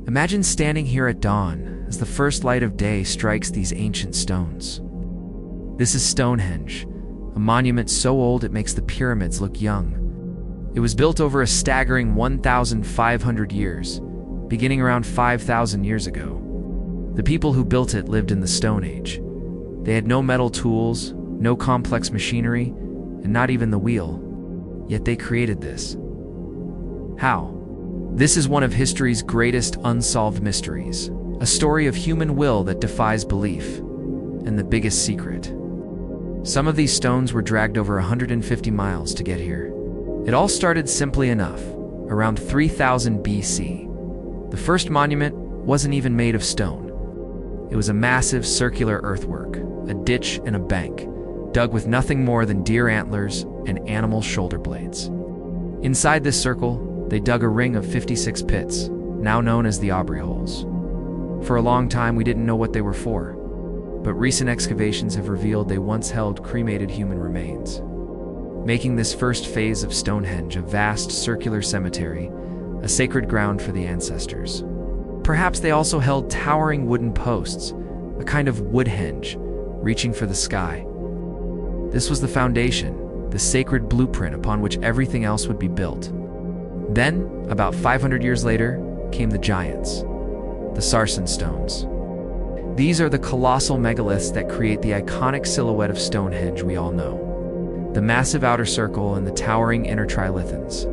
Imagine standing here at dawn as the first light of day strikes these ancient stones. This is Stonehenge, a monument so old it makes the pyramids look young. It was built over a staggering 1,500 years, beginning around 5,000 years ago. The people who built it lived in the Stone Age. They had no metal tools, no complex machinery, and not even the wheel. Yet they created this. How? This is one of history's greatest unsolved mysteries, a story of human will that defies belief, and the biggest secret. Some of these stones were dragged over 150 miles to get here. It all started simply enough, around 3000 BC. The first monument wasn't even made of stone. It was a massive circular earthwork, a ditch and a bank, dug with nothing more than deer antlers and animal shoulder blades. Inside this circle, they dug a ring of 56 pits, now known as the Aubrey holes. For a long time, we didn't know what they were for, but recent excavations have revealed they once held cremated human remains, making this first phase of Stonehenge a vast circular cemetery, a sacred ground for the ancestors. Perhaps they also held towering wooden posts, a kind of woodhenge, reaching for the sky. This was the foundation, the sacred blueprint upon which everything else would be built. Then, about 500 years later, came the giants, the sarsen stones. These are the colossal megaliths that create the iconic silhouette of Stonehenge we all know. The massive outer circle and the towering inner trilithons,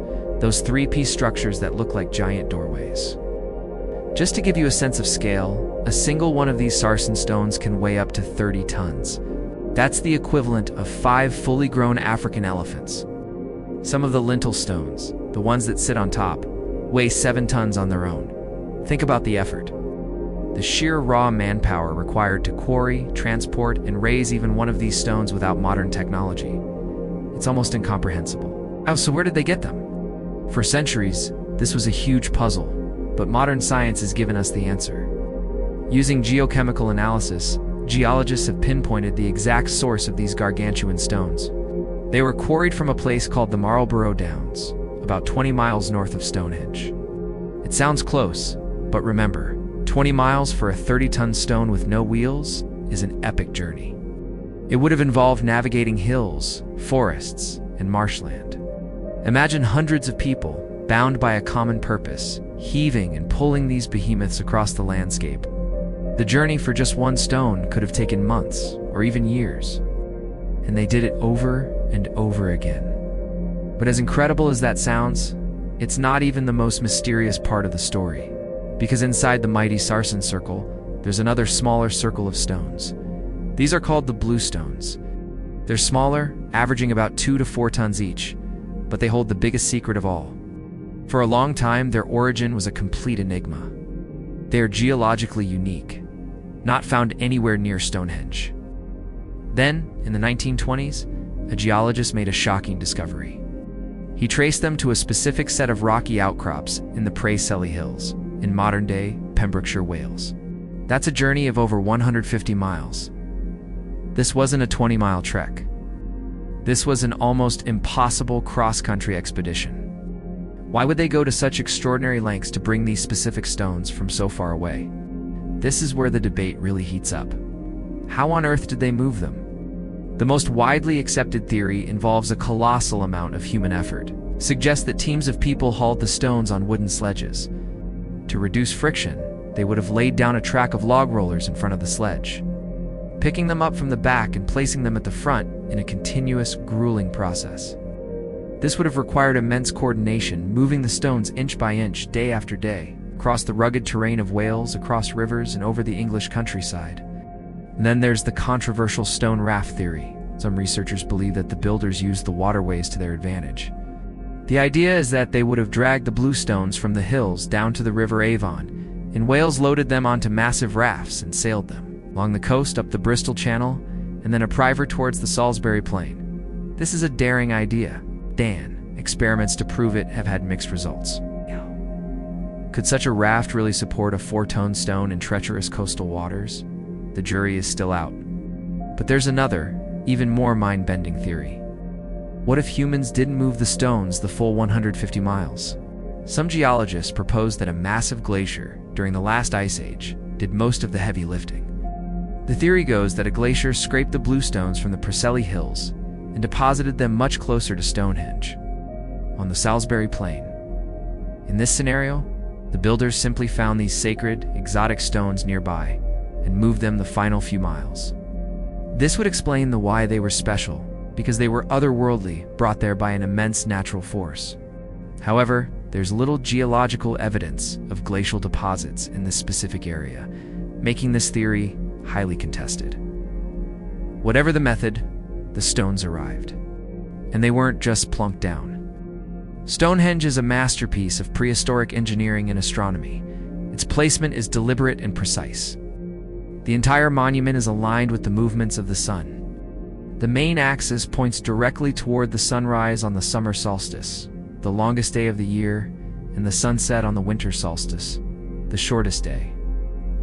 those three-piece structures that look like giant doorways. Just to give you a sense of scale, a single one of these sarsen stones can weigh up to 30 tons. That's the equivalent of 5 fully grown African elephants. Some of the lintel stones, the ones that sit on top, weigh 7 tons on their own. Think about the effort. The sheer raw manpower required to quarry, transport, and raise even one of these stones without modern technology. It's almost incomprehensible. So where did they get them? For centuries, this was a huge puzzle, but modern science has given us the answer. Using geochemical analysis, geologists have pinpointed the exact source of these gargantuan stones. They were quarried from a place called the Marlborough Downs, about 20 miles north of Stonehenge. It sounds close, but remember, 20 miles for a 30-ton stone with no wheels is an epic journey. It would have involved navigating hills, forests, and marshland. Imagine hundreds of people, bound by a common purpose, heaving and pulling these behemoths across the landscape. The journey for just one stone could have taken months, or even years. And they did it over and over again. But as incredible as that sounds, it's not even the most mysterious part of the story. Because inside the mighty sarsen circle, there's another smaller circle of stones. These are called the bluestones. They're smaller, averaging about 2 to 4 tons each, but they hold the biggest secret of all. For a long time, their origin was a complete enigma. They are geologically unique, not found anywhere near Stonehenge. Then, in the 1920s, a geologist made a shocking discovery. He traced them to a specific set of rocky outcrops in the Prehistoric Hills, in modern-day Pembrokeshire, Wales. That's a journey of over 150 miles. This wasn't a 20-mile trek. This was an almost impossible cross-country expedition. Why would they go to such extraordinary lengths to bring these specific stones from so far away? This is where the debate really heats up. How on earth did they move them? The most widely accepted theory involves a colossal amount of human effort. Suggests that teams of people hauled the stones on wooden sledges. To reduce friction, they would have laid down a track of log rollers in front of the sledge, picking them up from the back and placing them at the front in a continuous, grueling process. This would have required immense coordination, moving the stones inch by inch, day after day, across the rugged terrain of Wales, across rivers, and over the English countryside. And then there's the controversial stone raft theory. Some researchers believe that the builders used the waterways to their advantage. The idea is that they would have dragged the bluestones from the hills down to the River Avon. In Wales, loaded them onto massive rafts and sailed them along the coast up the Bristol Channel, and then upriver towards the Salisbury Plain. This is a daring idea. Experiments to prove it have had mixed results. Could such a raft really support a 4-ton stone in treacherous coastal waters? The jury is still out. But there's another, even more mind-bending theory. What if humans didn't move the stones the full 150 miles? Some geologists propose that a massive glacier, during the last ice age, did most of the heavy lifting. The theory goes that a glacier scraped the bluestones from the Preseli Hills and deposited them much closer to Stonehenge, on the Salisbury Plain. In this scenario, the builders simply found these sacred, exotic stones nearby and moved them the final few miles. This would explain the why they were special, because they were otherworldly, brought there by an immense natural force. However, there's little geological evidence of glacial deposits in this specific area, making this theory highly contested. Whatever the method, the stones arrived. And they weren't just plunked down. Stonehenge is a masterpiece of prehistoric engineering and astronomy. Its placement is deliberate and precise. The entire monument is aligned with the movements of the sun. The main axis points directly toward the sunrise on the summer solstice, the longest day of the year, and the sunset on the winter solstice, the shortest day.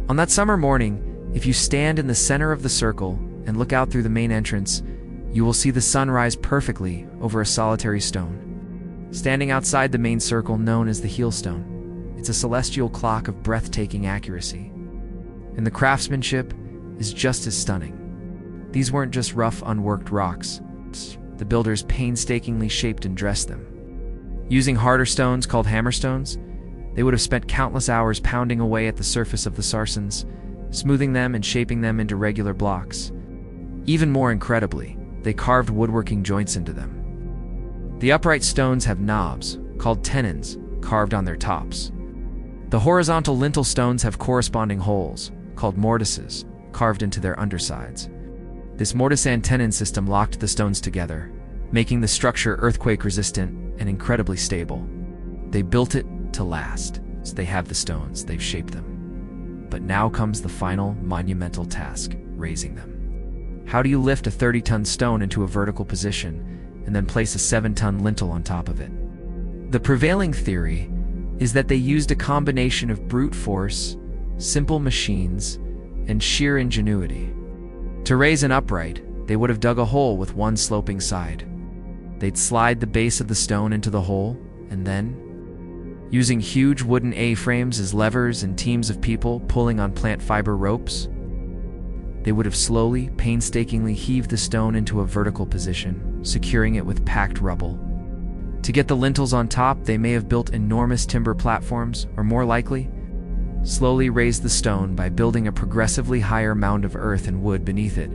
On that summer morning, if you stand in the center of the circle and look out through the main entrance, you will see the sun rise perfectly over a solitary stone, standing outside the main circle known as the heel stone. It's a celestial clock of breathtaking accuracy. And the craftsmanship is just as stunning. These weren't just rough, unworked rocks. The builders painstakingly shaped and dressed them. Using harder stones called hammerstones, they would have spent countless hours pounding away at the surface of the sarsens, smoothing them and shaping them into regular blocks. Even more incredibly, they carved woodworking joints into them. The upright stones have knobs, called tenons, carved on their tops. The horizontal lintel stones have corresponding holes, called mortises, carved into their undersides. This mortise and tenon system locked the stones together, making the structure earthquake-resistant and incredibly stable. They built it to last, so they have the stones, they've shaped them. But now comes the final monumental task, raising them. How do you lift a 30-ton stone into a vertical position and then place a 7-ton lintel on top of it? The prevailing theory is that they used a combination of brute force, simple machines, and sheer ingenuity. To raise an upright, they would have dug a hole with one sloping side. They'd slide the base of the stone into the hole, and then, using huge wooden A-frames as levers and teams of people pulling on plant fiber ropes, they would have slowly, painstakingly heaved the stone into a vertical position, securing it with packed rubble. To get the lintels on top, they may have built enormous timber platforms, or more likely, slowly raised the stone by building a progressively higher mound of earth and wood beneath it,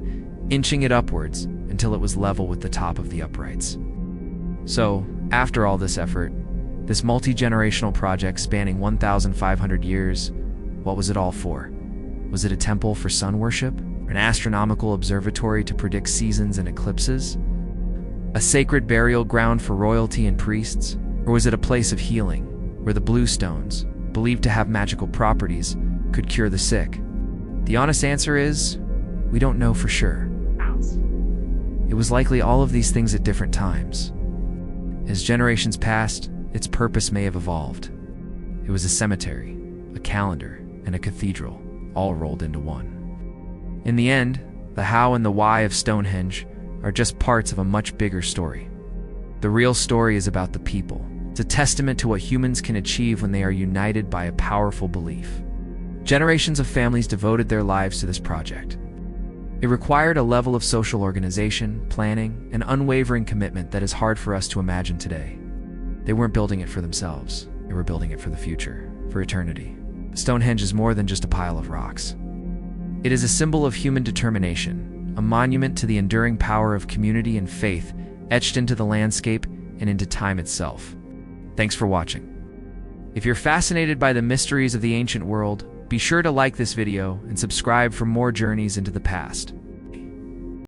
inching it upwards until it was level with the top of the uprights. So, after all this effort, this multi-generational project spanning 1,500 years, what was it all for? Was it a temple for sun worship? An astronomical observatory to predict seasons and eclipses? A sacred burial ground for royalty and priests? Or was it a place of healing, where the bluestones, believed to have magical properties, could cure the sick? The honest answer is, we don't know for sure. It was likely all of these things at different times. As generations passed, its purpose may have evolved. It was a cemetery, a calendar, and a cathedral, all rolled into one. In the end, the how and the why of Stonehenge are just parts of a much bigger story. The real story is about the people. It's a testament to what humans can achieve when they are united by a powerful belief. Generations of families devoted their lives to this project. It required a level of social organization, planning, and unwavering commitment that is hard for us to imagine today. They weren't building it for themselves. They were building it for the future, for eternity. Stonehenge is more than just a pile of rocks. It is a symbol of human determination, a monument to the enduring power of community and faith etched into the landscape and into time itself. Thanks for watching. If you're fascinated by the mysteries of the ancient world, be sure to like this video and subscribe for more journeys into the past.